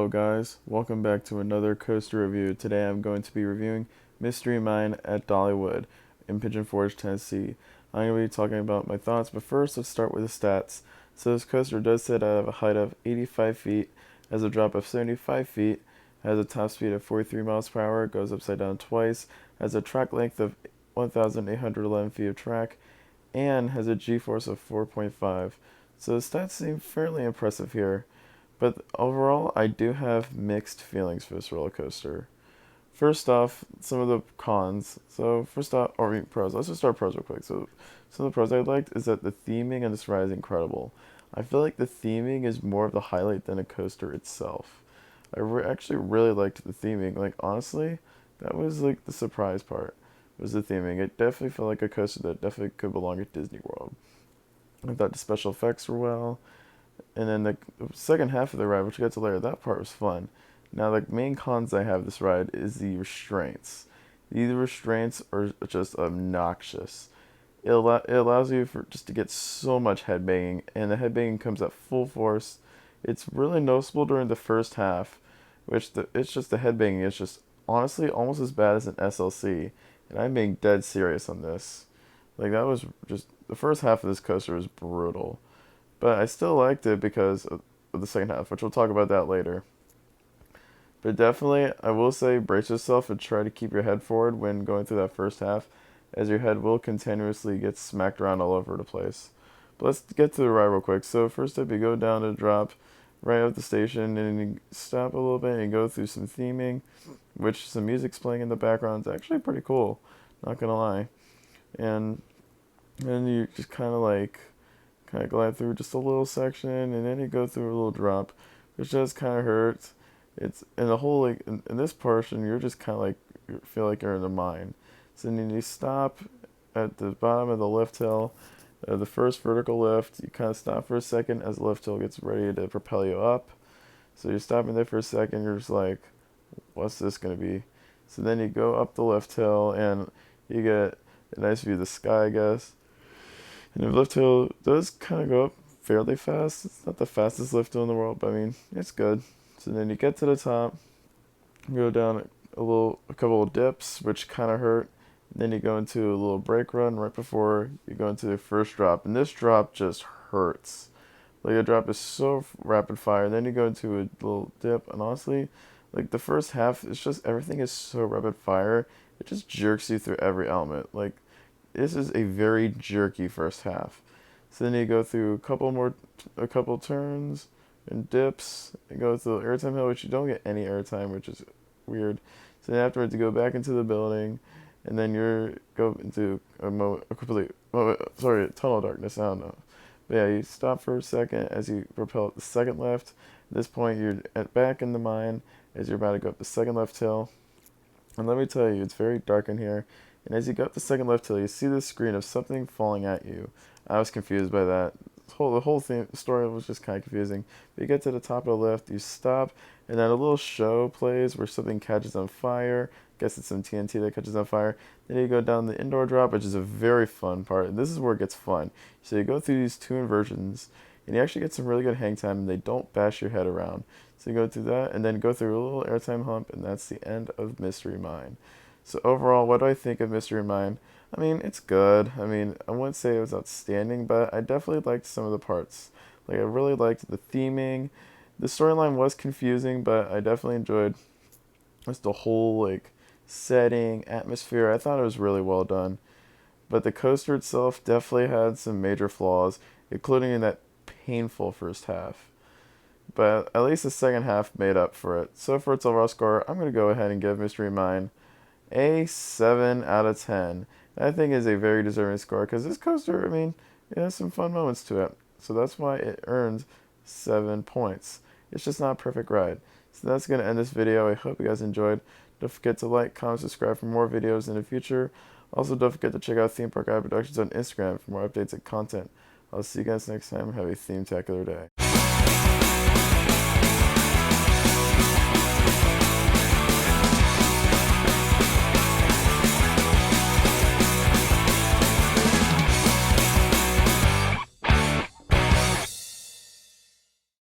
Hello guys, welcome back to another coaster review. Today I'm going to be reviewing Mystery Mine at Dollywood in Pigeon Forge, Tennessee. I'm going to be talking about my thoughts, but first let's start with the stats. So this coaster does sit at a height of 85 feet, has a drop of 75 feet, has a top speed of 43 miles per hour, goes upside down twice, has a track length of 1,811 feet of track, and has a G-force of 4.5. So the stats seem fairly impressive here. But overall, I do have mixed feelings for this roller coaster. First off, some of the cons. So first off, or pros. Let's just start pros real quick. So some of the pros I liked is that the theming on this ride is incredible. I feel like the theming is more of the highlight than the coaster itself. Actually really liked the theming. Like honestly, that was like the surprise part. Was the theming. It definitely felt like a coaster that definitely could belong at Disney World. I thought the special effects were well. And then the second half of the ride, which I got to later, that part was fun. Now, the main cons I have this ride is the restraints. These restraints are just obnoxious. It allows you for just to get so much headbanging, and the headbanging comes at full force. It's really noticeable during the first half, it's just the headbanging is just honestly almost as bad as an SLC, and I'm being dead serious on this. Like that was just the first half of this coaster was brutal. But I still liked it because of the second half, which we'll talk about that later. But definitely, I will say brace yourself and try to keep your head forward when going through that first half, as your head will continuously get smacked around all over the place. But let's get to the ride real quick. So first up, you go down to drop right at the station, and you stop a little bit and you go through some theming, which some music's playing in the background. It's actually pretty cool, not gonna lie. And then you just kind of glide through just a little section, and then you go through a little drop, which does kind of hurt. It's in the whole in this portion, you're just kind of like you feel like you're in a mine. So then you stop at the bottom of the lift hill, the first vertical lift. You kind of stop for a second as the lift hill gets ready to propel you up. So you're stopping there for a second. You're just like, what's this gonna be? So then you go up the lift hill, and you get a nice view of the sky, I guess. And the lift hill does kind of go up fairly fast. It's not the fastest lift hill in the world, but I mean, it's good. So then you get to the top, go down a couple of dips, which kind of hurt. Then you go into a little brake run right before you go into the first drop. And this drop just hurts. Like, the drop is so rapid fire. Then you go into a little dip, and honestly, like, the first half, it's just everything is so rapid fire. It just jerks you through every element. Like, this is a very jerky first half. So then you go through a couple turns and dips, and go through the airtime hill, which you don't get any airtime, which is weird. So then afterwards, you go back into the building, and then you go into tunnel darkness. I don't know. But yeah, you stop for a second as you propel up the second left. At this point, you're back in the mine as you're about to go up the second left hill. And let me tell you, it's very dark in here. And as you go up the second left hill, you see this screen of something falling at you. I was confused by that. The whole story was just kind of confusing. But you get to the top of the lift, you stop, and then a little show plays where something catches on fire. I guess it's some TNT that catches on fire. Then you go down the indoor drop, which is a very fun part. And this is where it gets fun. So you go through these two inversions, and you actually get some really good hang time, and they don't bash your head around. So you go through that, and then go through a little airtime hump, and that's the end of Mystery Mine. So overall, what do I think of Mystery Mine? I mean, it's good. I mean, I wouldn't say it was outstanding, but I definitely liked some of the parts. Like, I really liked the theming. The storyline was confusing, but I definitely enjoyed just the whole, like, setting, atmosphere. I thought it was really well done. But the coaster itself definitely had some major flaws, including in that painful first half. But at least the second half made up for it. So for its overall score, I'm going to go ahead and give Mystery Mine a 7 out of 10. I think is a very deserving score because this coaster, I mean, it has some fun moments to it. So that's why it earns 7 points. It's just not a perfect ride. So that's going to end this video. I hope you guys enjoyed. Don't forget to like, comment, subscribe for more videos in the future. Also, don't forget to check out Theme Park Guide Productions on Instagram for more updates and content. I'll see you guys next time. Have a theme-tacular day.